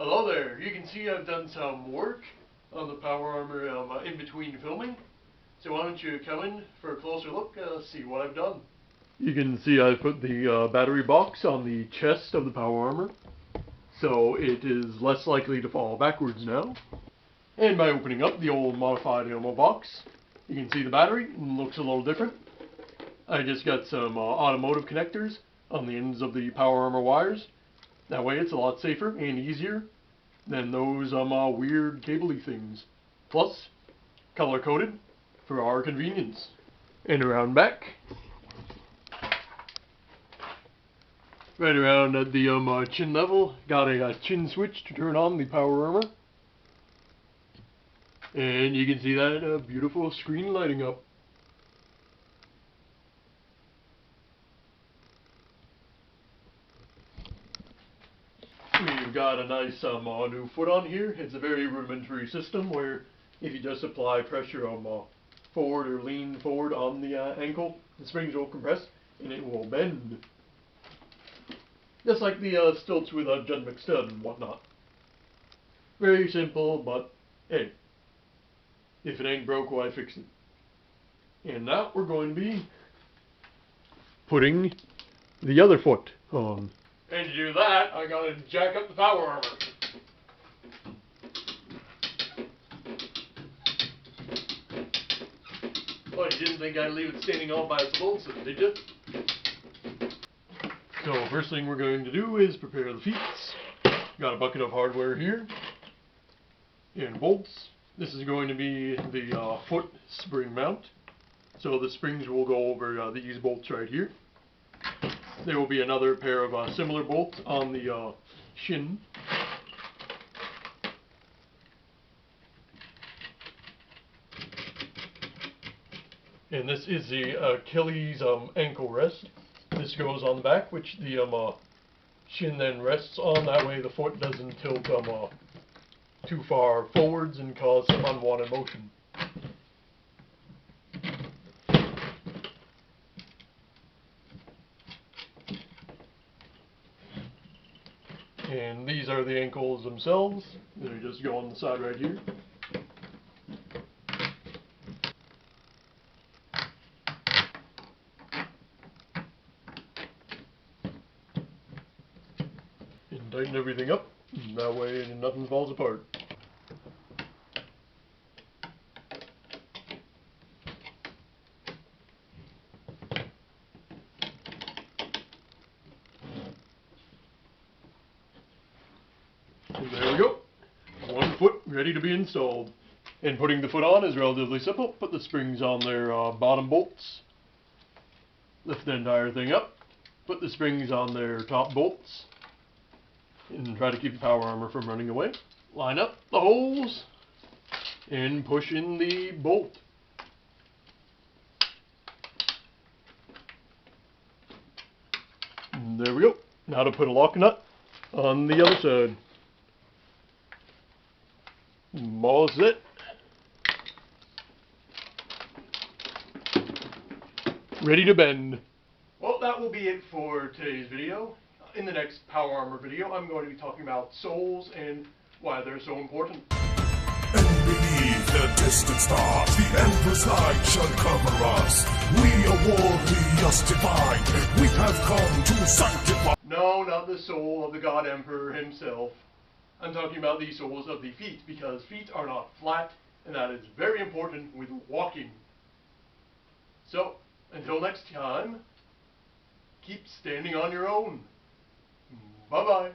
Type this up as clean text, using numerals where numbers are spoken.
Hello there. You can see I've done some work on the power armor in between filming. So why don't you come in for a closer look, see what I've done. You can see I put the battery box on the chest of the power armor, so it is less likely to fall backwards now. And by opening up the old modified ammo box, you can see the battery looks a little different. I just got some automotive connectors on the ends of the power armor wires. That way it's a lot safer and easier than those weird cabley things. Plus, color coded for our convenience. And around back, right around at the chin level, got a chin switch to turn on the power armor. And you can see that beautiful screen lighting up. We've got a nice new foot on here. It's a very rudimentary system where if you just apply pressure forward or lean forward on the ankle, the springs will compress and it will bend. Just like the stilts with Judd McStud and whatnot. Very simple, but hey, if it ain't broke, why fix it? And now we're going to be putting the other foot on. And to do that, I gotta jack up the power armor. Oh, you didn't think I'd leave it standing all by its lonesome, did you? So first thing we're going to do is prepare the feet. Got a bucket of hardware here. And bolts. This is going to be the foot spring mount. So the springs will go over these bolts right here. There will be another pair of similar bolts on the shin. And this is the Achilles ankle rest. This goes on the back, which the shin then rests on. That way the foot doesn't tilt too far forwards and cause some unwanted motion. And these are the ankles themselves. They just go on the side right here. And tighten everything up. That way nothing falls apart. And there we go. One foot ready to be installed. And putting the foot on is relatively simple. Put the springs on their bottom bolts. Lift the entire thing up. Put the springs on their top bolts. And try to keep the power armor from running away. Line up the holes. And push in the bolt. And there we go. Now to put a lock nut on the other side. All set. Ready to bend. Well, that will be it for today's video. In the next power armor video, I'm going to be talking about souls and why they're so important. And beneath the distant stars, the Emperor's light shall cover us. We are warriors divine. We have come to sanctify. No, not the soul of the God Emperor himself. I'm talking about the soles of the feet, because feet are not flat, and that is very important with walking. So, until next time, keep standing on your own. Bye-bye.